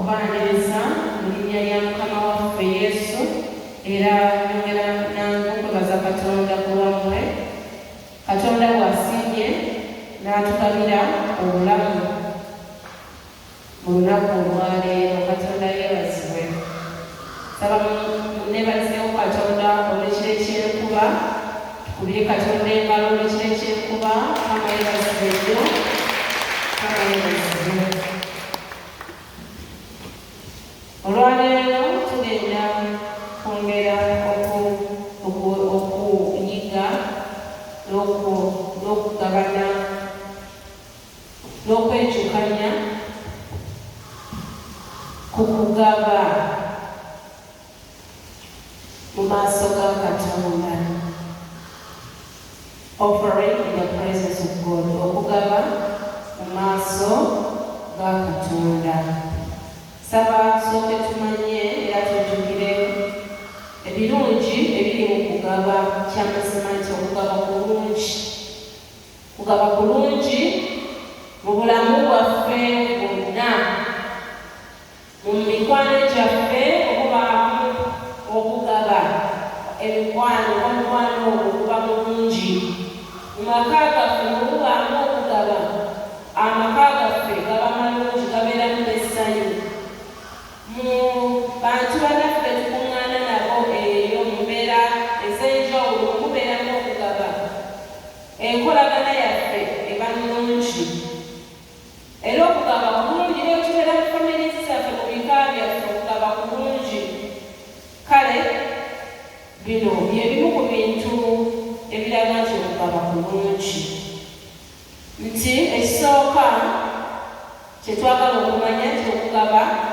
okubaniriza mu linnya lya Mukama waffe Yesu, era nyongera nange okwebaza Katonda ku lwammwe. Katonda bw'asiimye n'atugabira obulamu mu lunaku olwaleero. Katonda yeebazibwe. Saba munneebazeewo Katonda olw'ekiro ekyenkuba, tukubire Katonda engalo olw'ekiro ekyenkuba. Mukama yeebazibwe nnyo, Mukama yeebazibwe. Olwaleero tugenda kwongera okuyiga n'okugabana n'okwejjukanya ku kugaba mu maaso ga Katonda. Offering in the presence of God. Okugaba mu maaso ga Katonda. Saba tusooke tumanye era tujjukire ebirungi ebiri mu kugaba. Kyamazima nti okugaba kulungi. Kugaba kulungi mu bulamu bwaffe bwonna, mu mikwano gyaffe okubaamu okugaba. Omukwano ogwo guba mulungi. Mu maka gaffe mububaamu okugaba. Amaka gaffe gaba malungi, gabeeramu n'essanyu. Mu bantu bannaffe tukuŋŋaana nabo eyo mu mbeera ez'enjawulo mubeeramu okugaba. Enkolagana yaffe eba nnungi. Era okugaba kulungi. Era tubeera mu famire zaffe, mu bika byaffe, okugaba kulungi. Kale bino byebimu ku bintu ebiraga nti okugaba kulungi. Nti ekisooka kyetwagala okumanya nti okugaba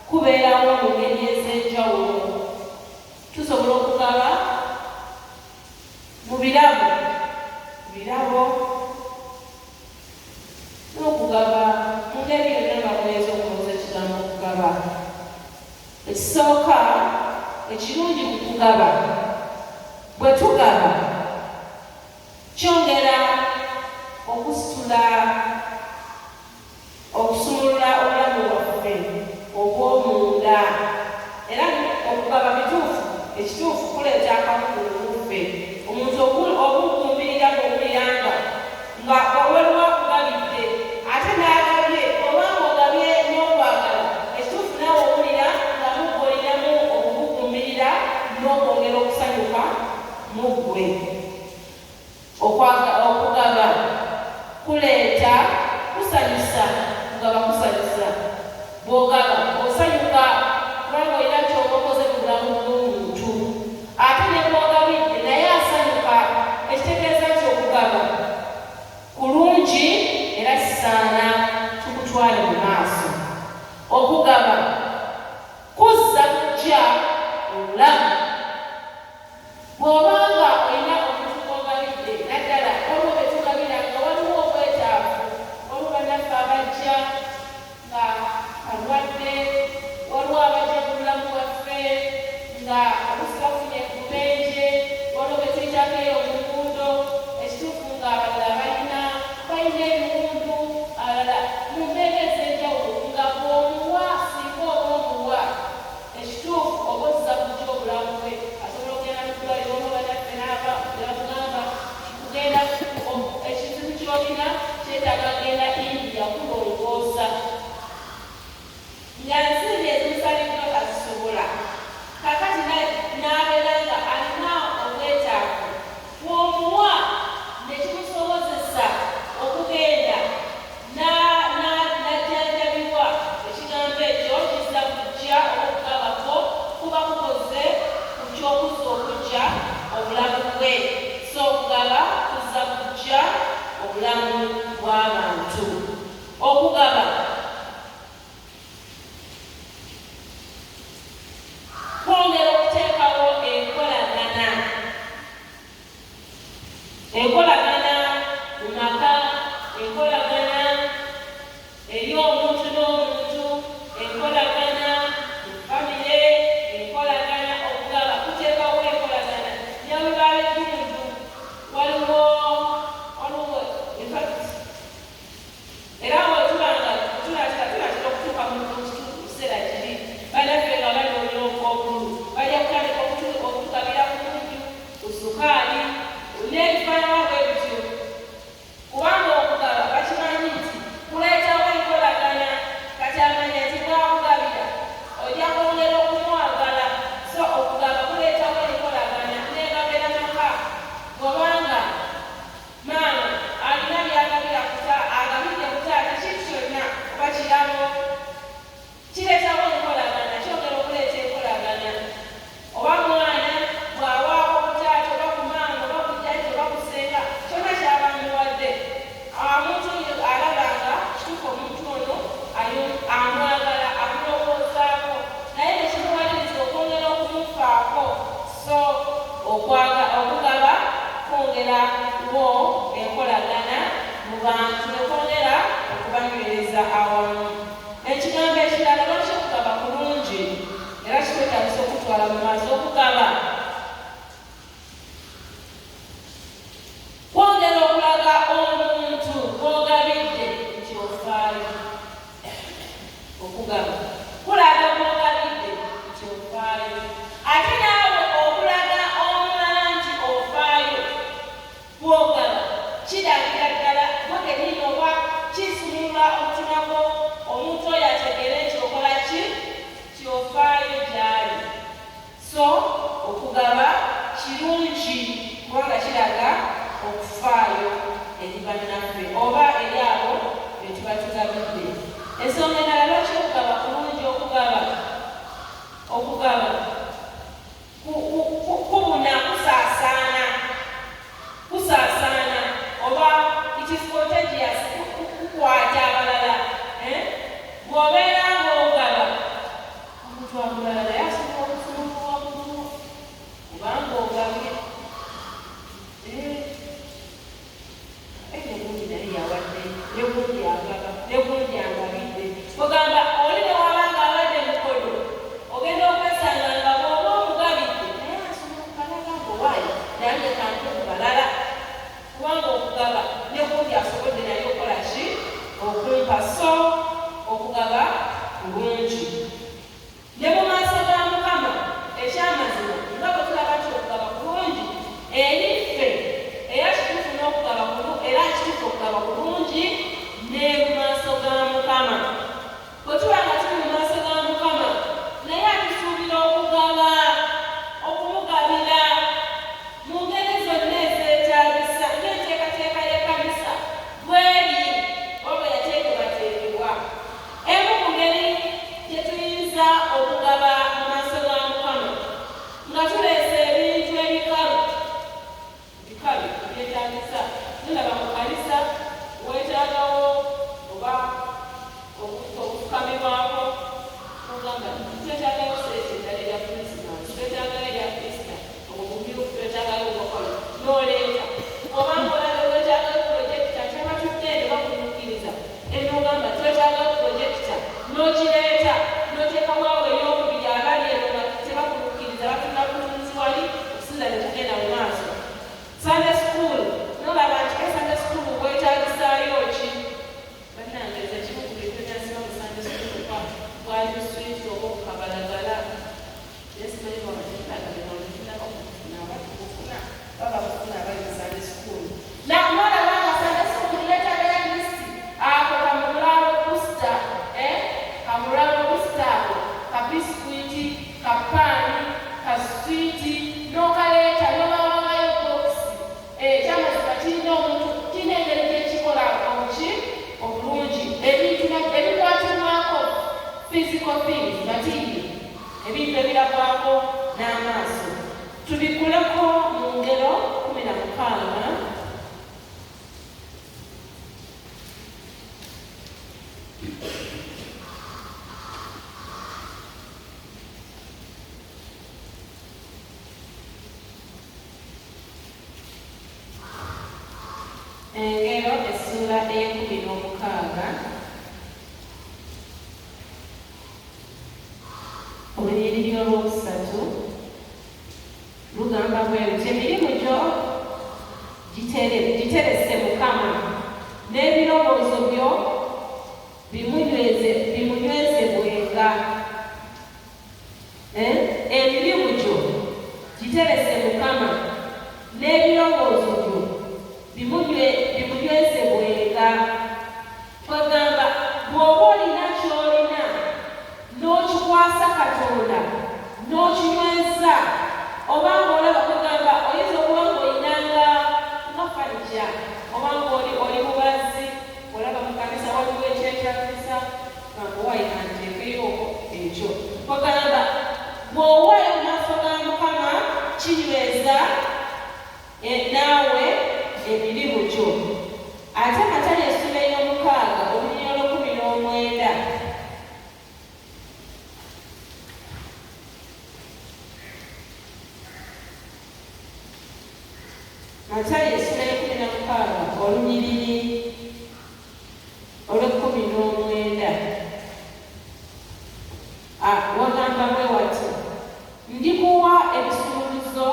kubeerawo mu ngeri ez'enjawulo. Tusobola okugaba mu birabo n'okugaba mu ngeri yonna nga bweza okulowooza ekigambo okugaba. Ekisooka ekirungi ku kugaba, bwe tugaba kyongera okusumulula obulamu bwaffe obw'omunda. Era okugaba ekituufu kuleeta akamukumu muffe. Omuntu obugumbirira bw'owuliranga nga owaliwo akugabidde ate n'agabye, obanga ogabye n'okwagala, ekituufu naawe owulira nga mugoliramu okugugumbirira n'okwongera okusanyuka mu ggwe. Okugaba kuleeta kusanyusa. Kugaba kusanyusa. Bw'ogaba osanyuka kubanga olina ky'oba okoze mu bulamu bw'omuntu. Ate ne bw'ogabidde naye asanyuka. Ekitegeeza nti okugaba kulungi era kisaana tukutwale mu maaso. Okugaba kuzza kujja obulamu. Bw'obanga olina omuntu gw'ogabidde, naddala waliwo be tugabira nga waliwo obwetaavu. Waliwo bannaffe abajja nga balwadde, waliwo abajja mu bulamu bwaffe nga oluusi bafunye ku bubenje, waliwo be tuyitako eyo mu nguudo. Ekituufu nga abalala balina ebiwundu, abalala mu mbeera ez'enjawulo nga bw'omuwa singa oba omuwa. Ekituufu oba ozza kujja obulamu bwe. Asobola okugenda mu ddwaliro oba bannaffe n'aba bakugamba kugenda ekintu ky'olina kyetaaga genda India kulongoosa. Nga nsimbi ezimusaliddwa kazisobola. Kakati n'abeera nga alina obwetaavu. Bw'omuwa ne kimusobozesa okugenda n'ajjanjabibwa. Ekigambo ekyo kizza kujja okugabako kuba kukoze ku ky'okuzza okujja obulamu bwe. So okugaba kuzza kujja obulamu bw'abantu. Okugaba okugaba kwongera wo enkolagana mu bantu nekwongera okubanywereza awamu. Ekigambo ekirala lwaki okugaba kulungi era kikwetagisa okutwala mu maaso. Okugaba kwongera okulaga omuntu gw'ogabidde nti ofaayo. Okugaba kulaga gw'ogabidde nti ofaayo, ate naawe okulaga omulala nti ofaayo gw'ogaba kiragira ddala mwagenini oba kisumula omutima gwo omuntu oyo ategere nti okola ki kyofaayo gyali. So okugaba kirungi kubanga kiraga okufaayo eri bannaffe oba eri abo be tuba tugabidde. Ensonga endala lwaki okugaba kulungi? Okugaba kubuna kusaasaana oba it is contagious, kukwata abalala. Bw'obeera ng'ogaba omuntu amulala naye asobola okusumulwa waggulu kubanga ogabye. Negundi naye yawadde, negundi agaba, negundi angabidde. Ogamba oli ne wabanga abadde mukodo ogenda okwesanga nga bw'oba omugabidde naye asobola okukalaga ng'owaayo nange kantu okubalala kubanga okugaba negundi asobodde naye okola ki okumpa. So okugaba kulungi ne mu maaso ga Mukama. Ekyamazima nga bwe tulaba nti okugaba kulungi eri ffe era kituufu n'okugaba era kituufu okugaba kulungi ne mu maaso ga Mukama. Bwe tuba nga tuli mu maaso ga Mukama naye atusuubira okugaba, okumugabira mu ngeri zonna ezeetaagisa ng'enteekateeka y'ekkanisa bweri oba yateekebwateekebwa. Emu ku ngeri gye tuyinza okugaba mu maaso ga Mukama nga tuleese ebintu ebikalu ebyetaagisa. Tulaba mu kanisa weetaagawo oba okufukamibwako ogamba twetaagayo seeti eddala erya Krismasi, twetaagayo erya Krista, omumyufu twetaagayo obukolo n'oleeta. Oba ng'olaba weetaagayo pulojekita kyabatudde ne bakunuukiriza enogamba twetaagayo pulojekita n'okireeta n'oteekawawo ey'okubiri abali eno nga tebakunuukiriza batunda bulunzi wali okusinza ne tugenda mu maaso. Sunday school nolaba nti Sunday school weetaagisaayo ki? Bannange nze kimu ku bintu byasiba mu Sunday school bwali buswiti oba okukabalagala. Yesimanyi babatinabakufuna baba kufuna abali mu Sunday school. Nolaba nga Sunday school yeetaagala listi ako kamulalo busta, kamulalo busta ako kabiskwiti, kapaani, kaswiti n'okaleeta n'obawangayo bokisi. Ekyamazima kirina omuntu kirina engeri gyekikola omuki obulungi. Ebintu ebikwatibwako physical things, material, ebintu ebirabwako n'amaaso tubikuleko mu ngero 16. Engero essula ey'ekumi-n'omukaaga olunyiriri olwokusatu lugamba bwe luti emirimu gyo giterese Mukama n'ebirowoozo byo bimunywezebwenga. Emirimu gyo giterese Mukama n'ebirowoozo byo bimunywezebwenga. Twagamba bw'oba olina ky'olina n'okikwasa Katonda n'okinyweza oba ng'olaba kugamba oyinza okuba ng'olinanga nga fanija Matayo essula ya 16 olunyiriri olw'19 wagamba bwe wati: ndikuwa ebisuluzo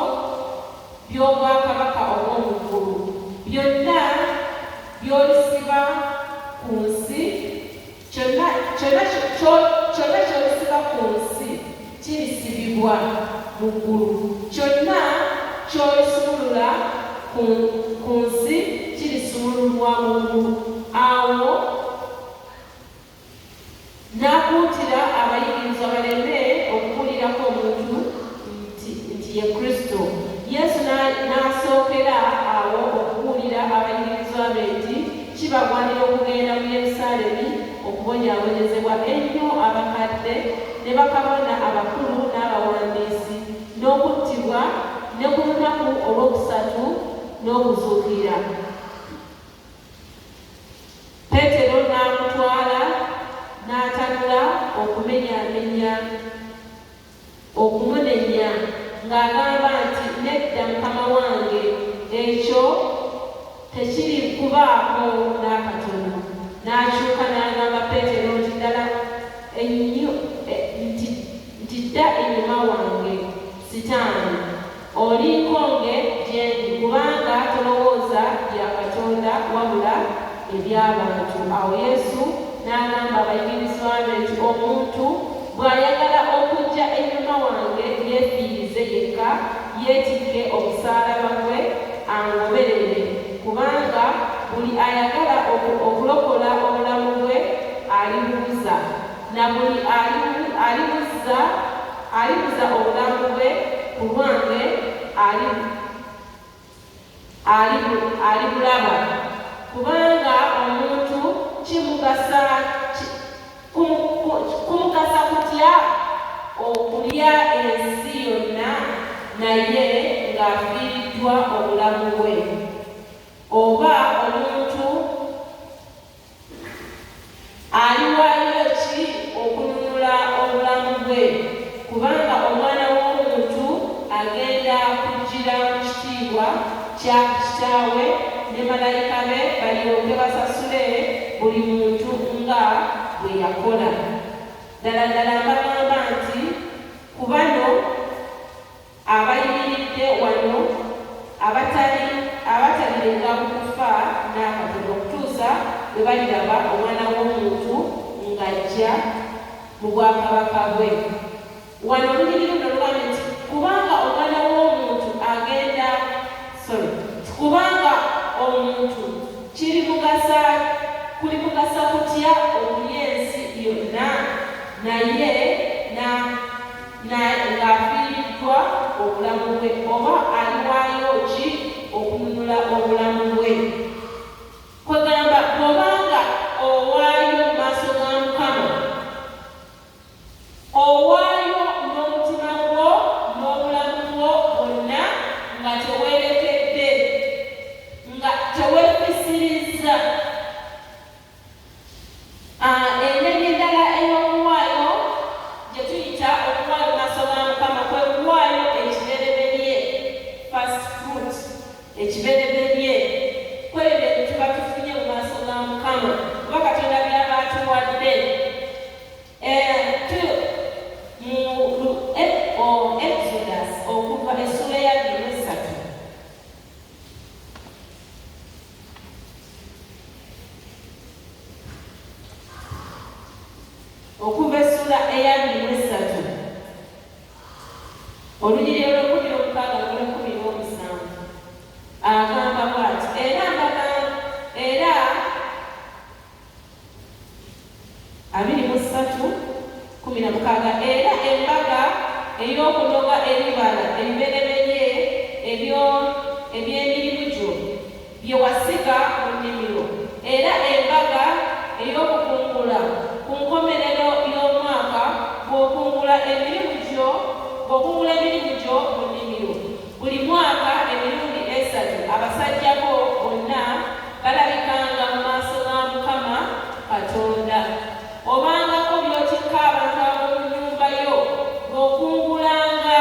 by'obwakabaka obw'omu ggulu, byonna by'olisiba ku nsi, kyonna ky'olisiba ku nsi kirisibibwa mu ggulu, kyonna ky'olisumulula ku nsi kirisumululwa mu ggulu. Awo n'akuutira abayigirizwa baleme okuwulirako omuntu nti ye Kristo. Yesu n'asookera awo okubuulira abayigirizwa be nti kibagwanira okugenda mu Yerusaalemi okubonyaabonyezebwa ennyo abakadde ne bakabona abakulu n'abawandiisi, n'okuttibwa, ne ku lunaku olwokusatu n'okuzuukira. Peetero n'amutwala n'atanula okumunenya ng'agamba nti, nedda Mukama wange, ekyo tekiri kubaako n'akatono. N'akyuka n'agamba Peetero nti, ddala nti dda enyuma wange, Sitaani, oli nkonge gye ndi, kubanga tolowooza bya Katonda wabula eby'abantu. Awo Yesu n'agamba abayigirizwa be nti, omuntu bw'ayagala okujja ennyuma wange, yeefiirize yekka, yeetikke omusaalaba gwe, angoberere. Kubanga buli ayagala okulokola obulamu bwe alibubuza, na buli alibuza obulamu bwe ku lwange alibulaba. Kubanga omuntu kumugasa kutya okulya ensi yonna naye ng'afiiriddwa obulamu bwe? Oba omuntu aliwaayo ki okununula obulamu bwe? Kubanga Omwana w'Omuntu agenda kujjira mu kitiibwa kya Kitaawe ne malayika be, balyoke basasule buli muntu nga bwe yakola. Ddala ddala mbagamba nti ku bano abayimiridde wano abatalirenga mu kufa n'akatono okutuusa bwe baliraba Omwana w'Omuntu ng'ajja mu bwakabaka bwe. Wano olunyiriri luno lugamba nti kubanga Omwana w'Omuntu kubanga omuntu kulimugasa kutya okulya ensi yonna naye ng'afiiriddwa obulamu bwe? Oba aliwaayo ki okununula obulamu bwe? Kwegamba bw'obanga owaayo mu maaso ga Mukama, owaayo n'omutima gwo n'obulamu bwo bwonna, nga teweerekedde, nga teweefisirizza. Engeri endala ey'okuwaayo gye tuyita okuwaayo mu maaso ga Mukama kwe kuwaayo ekibereberye, first fruit, ekibereberye kwebyo bye tuba tufunye mu maaso ga Mukama kuba Katonda by'aba atuwadde. Mu Exodus okuva essula ya 23 okuva essula eya 23 olunyiriri olw'okumi-omukaaga n'olw'okumi-omusanvu agamba bw'ati: era 23:16, era embaga ey'okunoga ebibala ebibereberye eby'emirimu gyo bye wasiga mu nnimiro, era embaga ey'okukungula ku nkomerero y'omwaka bw'okungula emirimu gyo mu nnimiro. Buli mwaka emirundi 3 abasajja bo bonna balabikanga mu maaso ga Mukama Katonda. Obangako by'otikka abantu ab'omu nnyumba yo ng'okungulanga,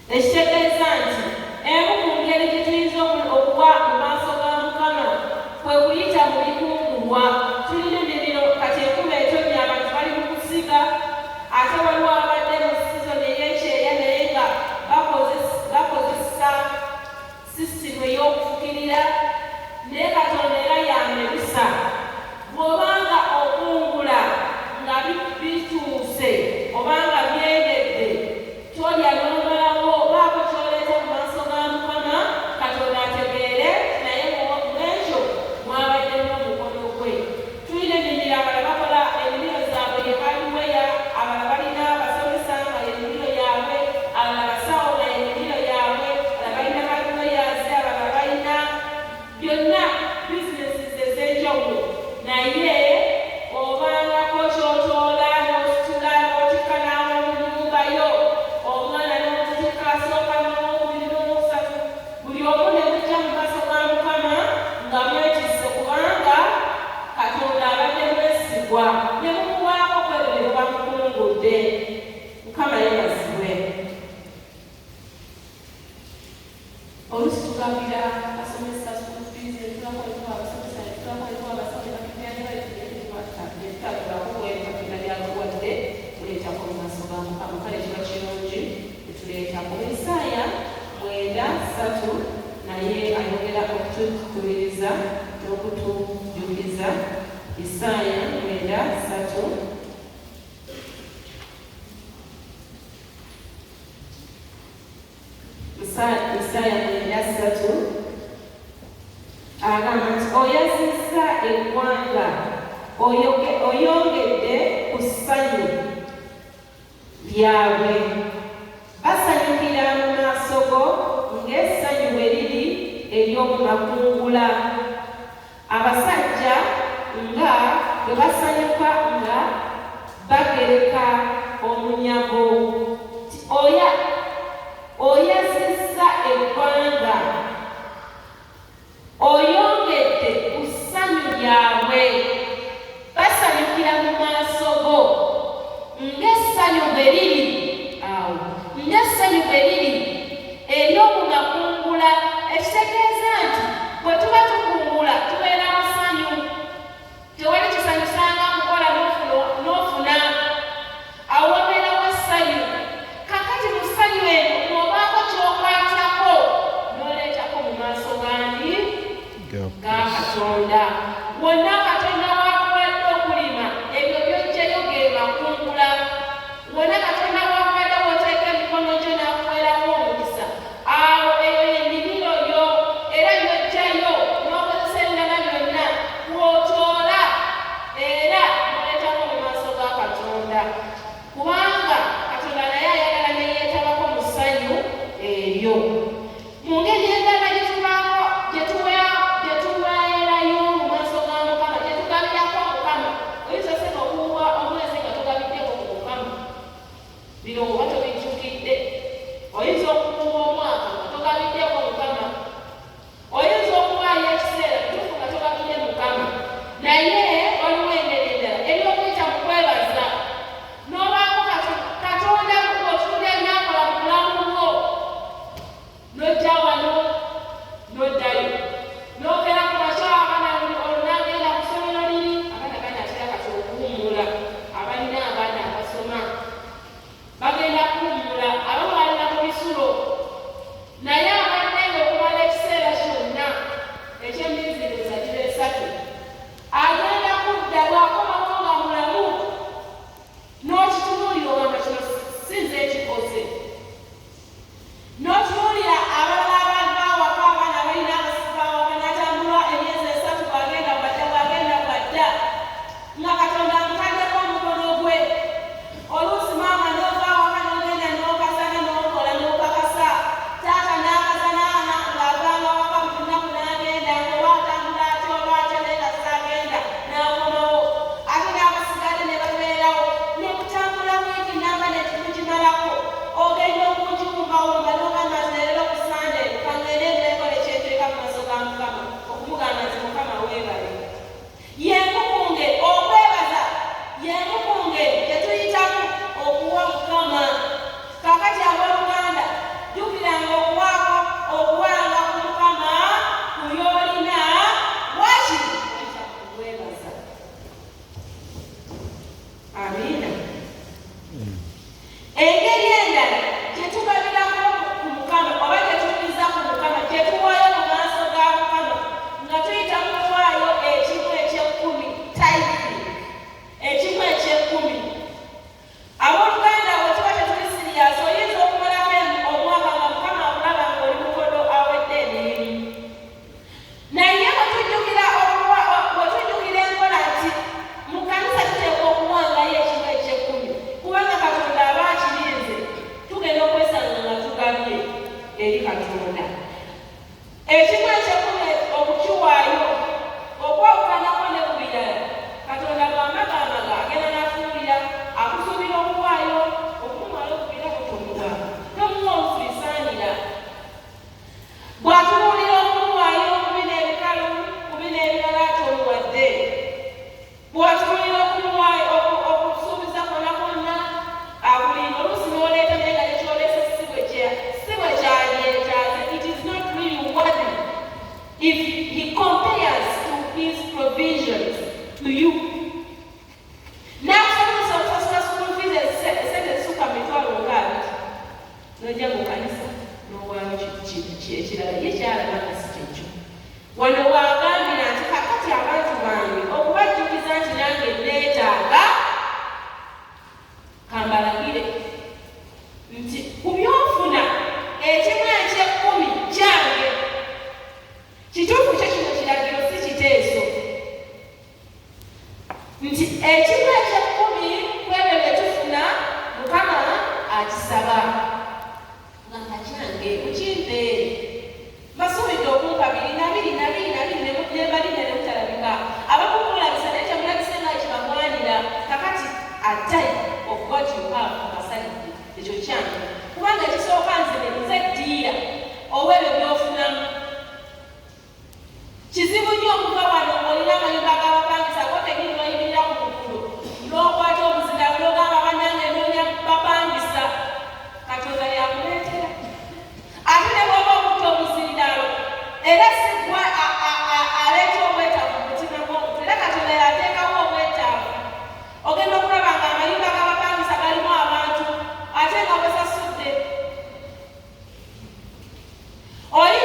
ekitegeeza nti emu ku obudde. Mukama yeebazibwe. Oluusi tugambira basomesa school fees, netulakolewa abasomesa, netulakolewa abasawo netulakolewakuwedde kuleetako mu maaso ga Mukama. Kale kiba kirungi netuleetako. Isaaya 9:3 naye ayogera okutukubiriza n'okutujjukiza. Isaaya 9:3 Isaaya 9:3 agamba nti oyazizza eggwanga, oyongedde ku ssanyu lyabwe. Basanyukira mu maaso go ng'essanyu bwe liri ery'omu makungula. Abasajja nga bwe basanyuka nga bagereka omunyago. Oyazizza eggwanga, oyongedde ku ssanyu lyabwe. Basanyukira mu maaso go ng'essanyu bwe liri ng'essanyu bwe liri ery'omu makungula. Ekitegeeza nti bwe tuba tukungula tubeera mu ssanyu. Tewali kisanyusanga mukola n'ofuna, awo wabeerawo essanyu. Kakati mu ssanyu eno n'obaako ky'okwatako n'oleetako mu maaso gandi ga Katonda. Wonna Katonda w'akuwadde okulima ebyo by'oggyeyo ge makungula. Wonna Katonda w'akuwadde w'oteeka emikono gyo n'akuweerawo omukisa, awo eyo y'ennimiro yo, era by'oggyayo n'okozesa ebirala byonna kw'otoola era n'oleetako mu maaso ga Katonda. Kubanga Katonda naye ayagala ne yeetabako mu ssanyu eryo. Mu ngeri endala gye tuweerayo mu maaso ga Mukama, gye tugabirako Mukama. Oyinza oseka okuwa omwezi nga togabiddeko ku Mukama, bino oba tobijjukidde. Oyinza okukuwa omwaka nga togabiddeko Mukama. Oyinza okuwaayo ekiseera kituufu nga togabidde Mukama. Naye waliwo engeri endala ery'okuyita mu kwebaza. N'obaako Katonda otunula ebyakola mu bulamu bwo, n'ojja wano n'oddayo n'ogera ku makya abaana olunagenda ku ssomero liri, abaana banatera kati okuwummula. Abalina abaana abasoma bagenda kuwummula, abamu balina mu bisulo. Naye abadde ng'okumala ekiseera kyonna eky'emiziriza giro 3 agenda kudda bw'akomawo nga mulamu, n'okitunuulira ogamba kino sinze ekikoze. N'otunuulira abalala abava awaka, abaana balina abasiba awaka, n'atambula emyezi 3 bw'agenda bwadda nga Katonda amutaddeko omukono gwe. Oluusi maama n'ova awaka n'ogenda n'okasana n'okola n'okakasa, taata n'akasana ng'avanga awaka mu lunaku n'agenda, ng'oba atambula ate oba ate naye nga saagenda n'akomawo. Ate n'abasigadde ne babeerawo ne kutambula wiiki namba ne tukugimalako. Ogenda okugiwumbawumba n'ogamba nti leero ku Sande kangende ndekola ekyenteeka mu maaso ga Mukama, okumugamba nti Mukama weebale. Yemukunge okwebaza, yemukunge tetuyitamu okuwa Mukama. Kakati abooluganda, jjukiranga okuwanga ku Mukama ku by'olina, wakiri oyita mu kwebaza. Amiina. Engeri endala gye tugabirako ku Mukama oba gye tuyinza ku Mukama, gye tuwaayo mu maaso ga Mukama nga tuyita mu kuwaayo ekimu eky'ekkumi, tithe, ekimu eky'ekkumi. Abooluganda bwe tuba tetuli siriyasi, oyinza okumalako omwaka nga Mukama akulaba ng'oli mukodo awedde emirimu. Naye bwe tujjukira enkola nti mu kkanisa tuteekwa okuwangayo ekimu eky'ekkumi, kubanga Katonda aba akirinze, tugenda akisaba nga kakyange mukimpeere masuubidde okumpa 2 nebaline nemutalabika abakumulabisa naye temulabise nga kibagwanira kakati attayi of what you have abasalidde ekyo kyange kubanga ekisooka nze ddiira owebyo byofunamu kizibu nnyo okuva wano olina amayumba ag'abapangisa kotegiri noyimirira ku mukulo n'okwata obuzinda n'ogamba bannange noonya bapangisa katonda yakuleetera ate ne bw'oba okutta obuzindalo era sigwa aleeta obwetaavu mu mutima gw'omuntu era katonda yateekawo obwetaavu ogenda okulaba nga amayumba ag'abapangisa galimu abantu ate nga bwesasudde oli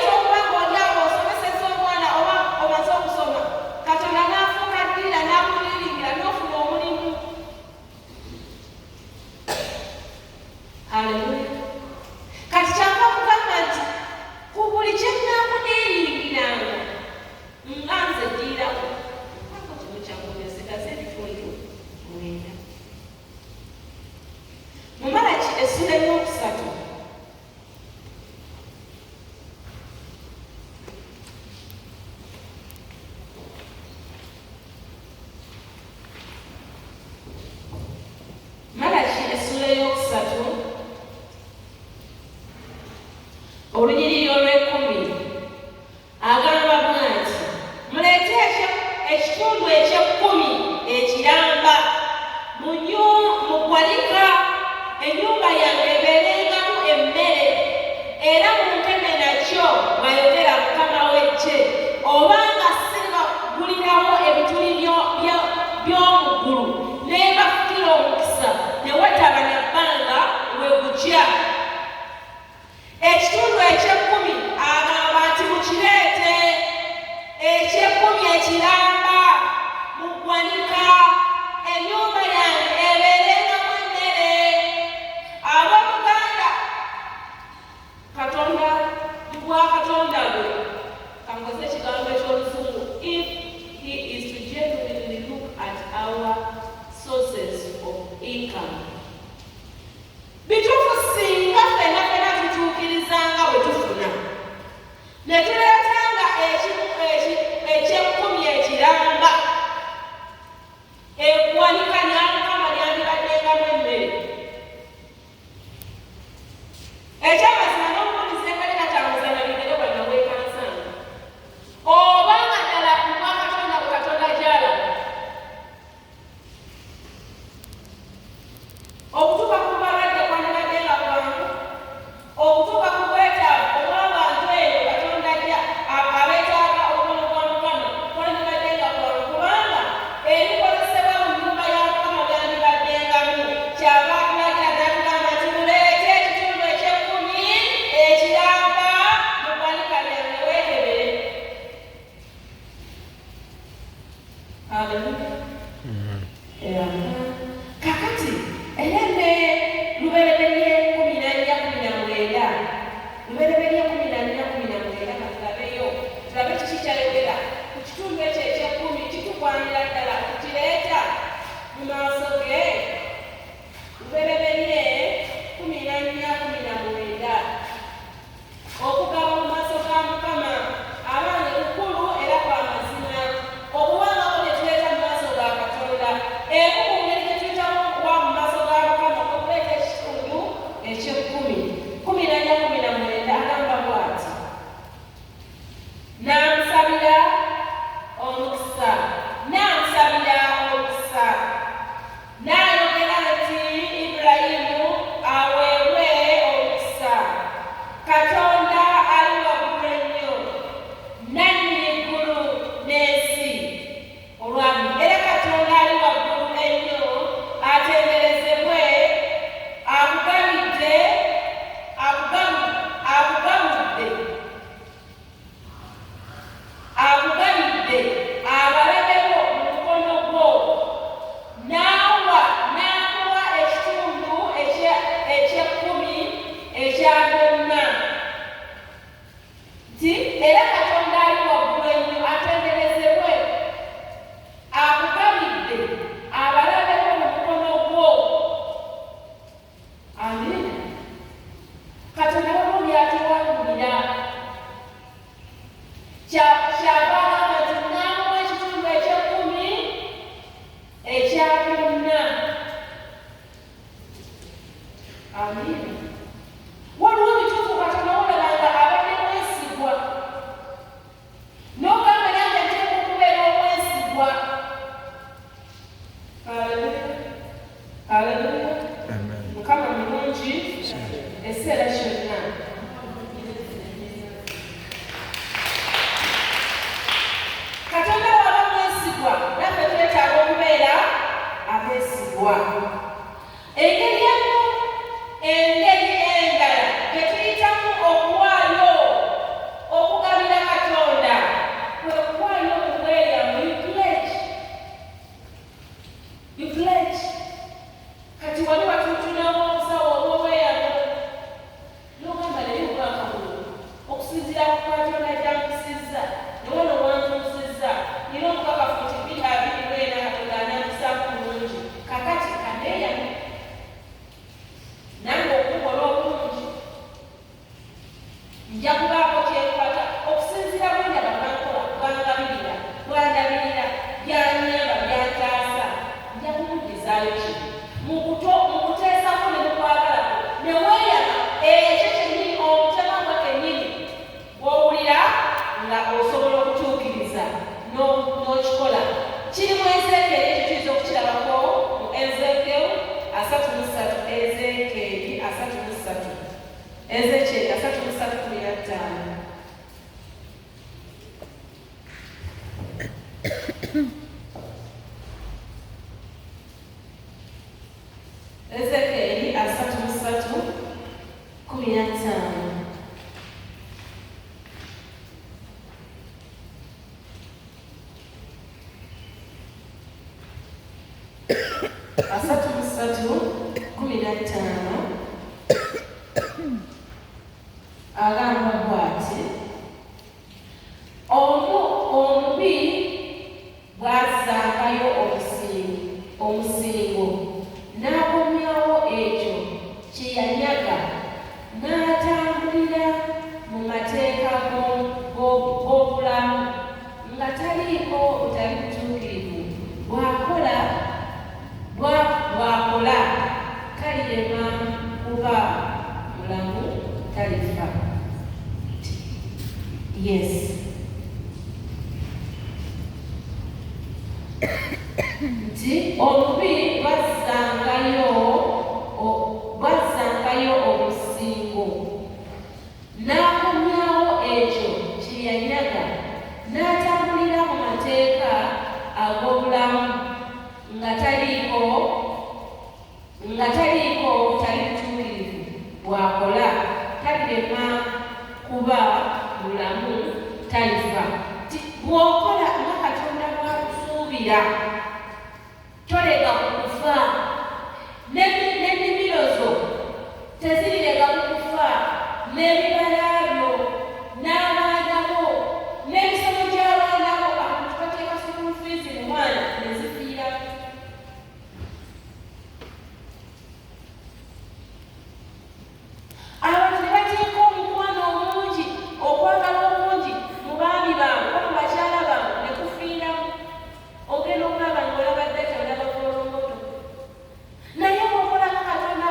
Amina. Waliwo ebituufu Katonda olabanga abadde mwesigwa. N'ogamba nange nteeka okubeera omwesigwa. Haleluya. Mukama mulungi ekiseera kyonna. Katonda waba mwesigwa naffe twetaaga okubeera abeesigwa. Engeri endala gye tuyitamu okuwaayo okugabira Katonda kwe kuwaayo obubweyamu. You pledge. Kati wali watutunawo obusawo obw'obweyamu n'ogamba naye omwaka guno okusinziira ku Katonda gy'ankusizza ne wano wantuusizza era omukakafu nti 2024 Katonda anankusaako bulungi. Kakati kaneeyame nange okukola obulungi nja kubaako kyenkwata okusinziira bwendaba bwankola bwangabirira bwandabirira byanyamba byantaasa nja kumudizaayo kibi mu kuteesako ne mukwagalako ne weeyama ekyo kyennyini omutema gwe kennyini bw'owulira nga osobola okutuukiriza n'okikola. Kiri mu Ezeekeri ekyo tuyinza okukirabako mu Ezeekeri 33:15. Ezeekeri 33:15. Agamba bw'ati, omubi bw'azzangayo omusingo n'akomyawo ekyo kye yanyaga n'atambulira mu mateeka g'obulamu nga taliiko butali butuukirivu bw'akola kalirema kuba mulamu talifa. Yes. Nti omubi bazzangayo omusingo n'akomyawo ekyo kye yanyaga n'atambulira mu mateeka ag'obulamu nga taliiko butali butuukirivu bw'akola talirema kuba mulamu talifa. Bw'okola nga Katonda bw'akusuubira tolega kukufa. N'ennimiro zo tezirega kukufa, n'ebibala byo n'abaana bo n'emisomo gy'abaana bo abantu bateeka school fees mu mwana ne zifiira. Abantu ne bateeka omukwano omungi, okwagala omungi mu baami baabwe oba mu bakyala baabwe ne kufiiramu. Ogenda okulaba ng'olaba ddata olaba kolongoto. Naye bw'okola nga Katonda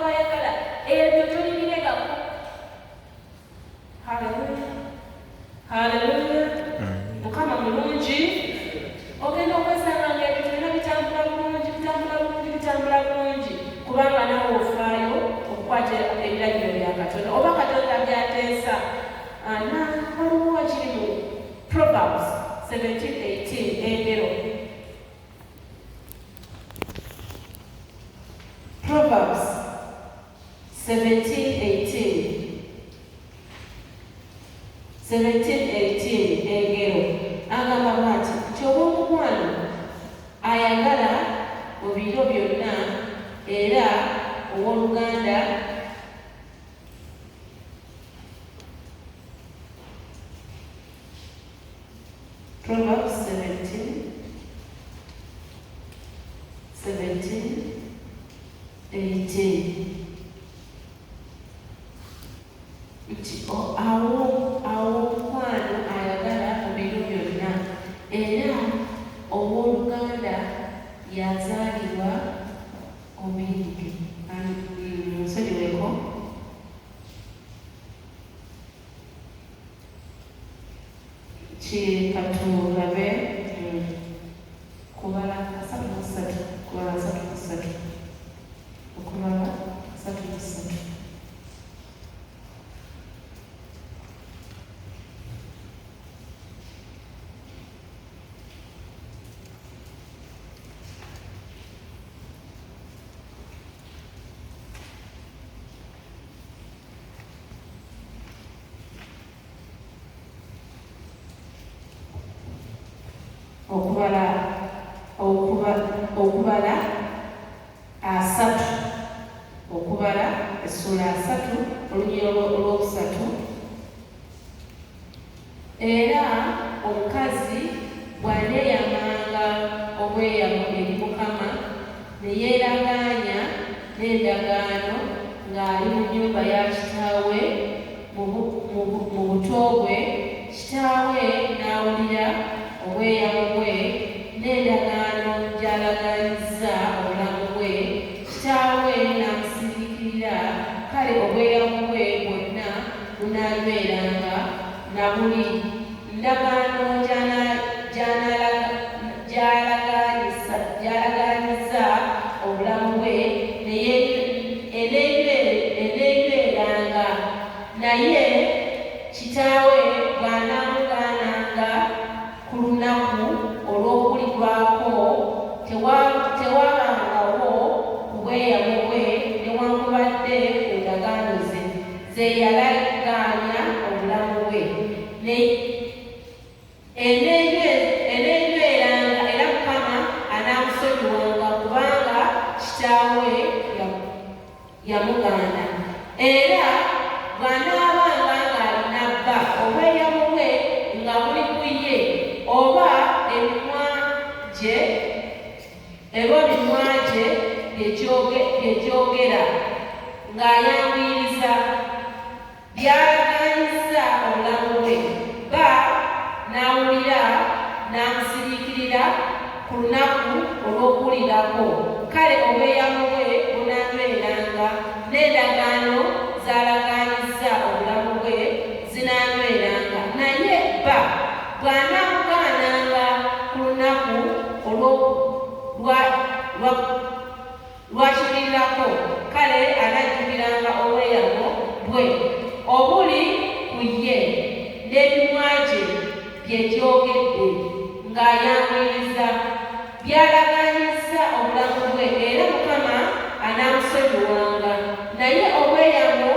bw'ayagala, ebyo tolibiregako. Haleluya. Mukama mulungi. Ogenda okwesanga ng'ebyo byonna bitambula bulungi kubanga nawe ofaayo okukwata ebiragiro bya Katonda oba Katonda by'ateesa. Waliwo kiri mu Proverbs 17:18 engero. Proverbs 17:18 engero agamba bw'ati, nti obw'omukwano ayagala mu biro byonna era owooluganda Proverbs 17:18 nti awo omukwano ayagala mu biro byonna era owooluganda yazaalibwa omuyinike nsonyiweko katulabe kubala 33 kubala 33 okubala 33 okubala asatu okubala essula asatu olunyiro olwokusatu era omukazi bw'aneeyamanga obweyamo eri Mukama ne yeeragaanya n'endagaano ng'ali mu nnyumba ya kitaawe mu buto bwe, kitaawe n'awulira obweyamo bwe n'endagaano gy'alagaanyizza obulamu bwe, kitaawe n'amusiriikirira, kale obweyamo bwe bwonna bunaanyweranga na buli ndagaano gy'alagaanyizza obulamu bwe eneenyweranga, naye kitaawe bw'anaamugaananga ku lunaku olw'okulirwako tewabangawo ku bweyamo bwe newankubadde ku ndagaano ze yalagaanya obulamu bwe. Eneenyweranga era Mukama anaamusonyiwanga kubanga kitaawe yamugaana. Era bw'anaabanga ng'alina bba obweyamo bwe nga buli ku ye oba emimwa gye byegyogera ng'ayanguyiriza byalagaanyizza obulamu bwe, bba n'awulira n'amusiriikirira ku lunaku olw'okuwulirako, kale obweyamo bwe bunaanyweranga n'endagaano z'alagaanyizza obulamu bwe zinaanyweranga, naye bba bw'anaamugaananga ku lunaku lwakiwulirako, kale anajjukiranga obweyamo bwe obuli ku ye n'emimwa gye byegyogedde ng'ayanguyiriza byalagaanyizza obulamu bwe, era Mukama anaamusonyiwanga. Naye obweyamo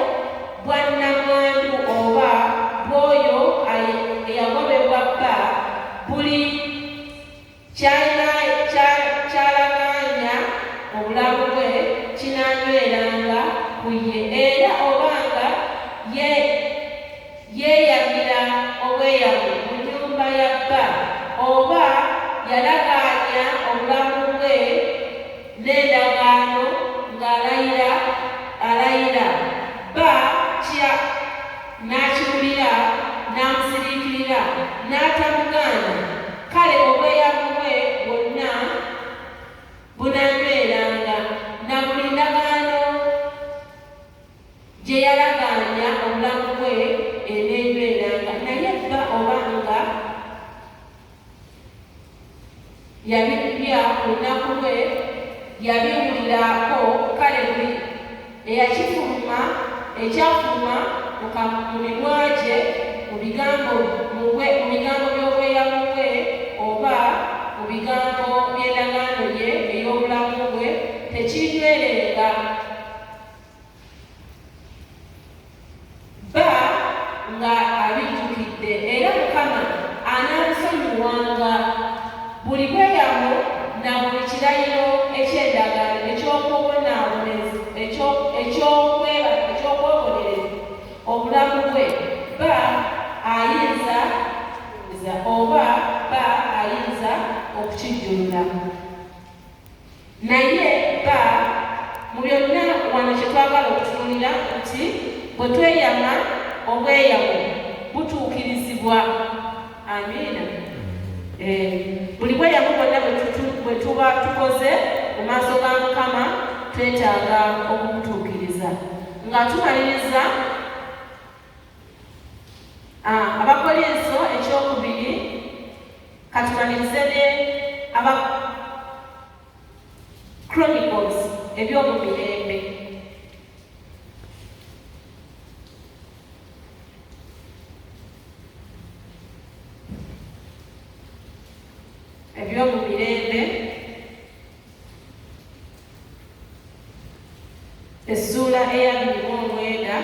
bwa nnamwandu oba bw'oyo eyagobebwa bba buli kyalagaanya obulamu bwe kinaanyweranga ku ye, era obanga yeeyamira obweyamo mu nnyumba ya bba oba yalagaanya obulamu bwe n'endagaano ng'alayira bba n'akiwulira n'amusiriikirira n'atamugaana, kale obweyamo bwe bwonna bunaanyweranga na buli ndagaano gye yalagaanya obulamu bwe eneenyweranga. Naye bba obanga yabibya ku lunaku lwe yabiwulirako, kale buli ekyafuluma mu mimwa gye mu bigambo by'obweyamo bwe oba mu bigambo by'endagaano ye ey'obulamu bwe tekinywerenga. Bba nga abijjukidde, era Mukama anaamusonyiwanga buli bweyamo na buli kirayiro eky'endagaano eky'okwebonereza obulamu bwe, bba ayinza okukijjulula. Naye bba mu byonna wano kye twagala okutunuulira nti bwe tweyama obweyamo butuukirizibwa. Amiina. Buli bweyamo bwonna bwe tuba tukoze mu maaso ga Mukama twetaaga okubutuukiriza. Nga tumaliriza Abakolinso ekyokubiri, katumalirize ne aba Chronicles ebyomumirembe. Ebyomumirembe essuula eya 29.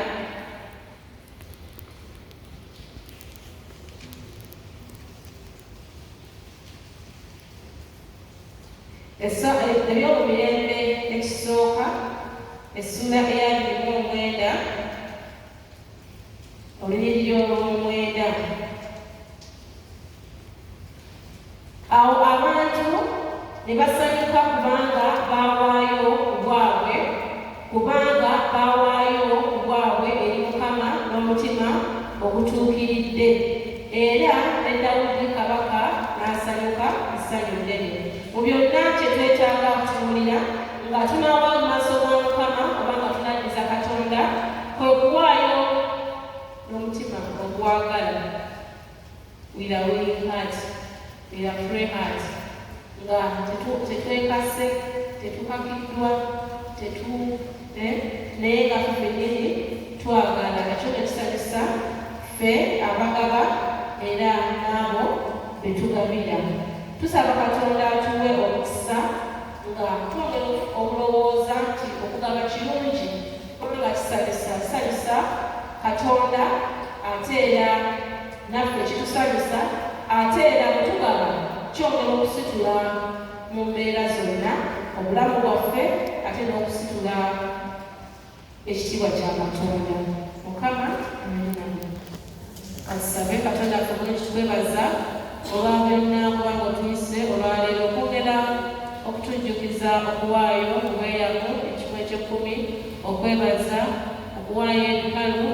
Ebyomumirembe ekisooka essuula eya 29 olunyiriri olw'omwenda. Awo abantu ne basanyuka kubanga baawaayo ku bwabwe eri Mukama n'omutima ogutuukiridde, era ne Dawudi kabaka n'asanyuka essanyu ddene. Mu byonna kye twetaaga okutunuulira nga tunaawa mu maaso ga Mukama oba nga tunaddiza Katonda, kwe kuwaayo n'omutima ogwagala, with a willing heart, with a free heart, nga tetwekase, tetukakiddwa, naye nga ffennyini twagala. Ekyo ekisanyusa ffe abagaba era n'abo be tugabira. Tusaba Katonda atuwe omukisa nga twongera okulowooza nti okugaba kirungi kubanga kisanyusa Katonda, ate era naffe kitusanyusa, ate era bwe tugaba kyongera okusitula mu mbeera zonna obulamu bwaffe, ate n'okusitula ekitiibwa kya Katonda. Mukama katusabe. Katonda bulungi twebaza olwa byonna kubanga otuyise olwaleero okwongera okutujjukiza okuwaayo obweyamu ekimu eky'ekkumi, okwebaza okuwaayo ebikalu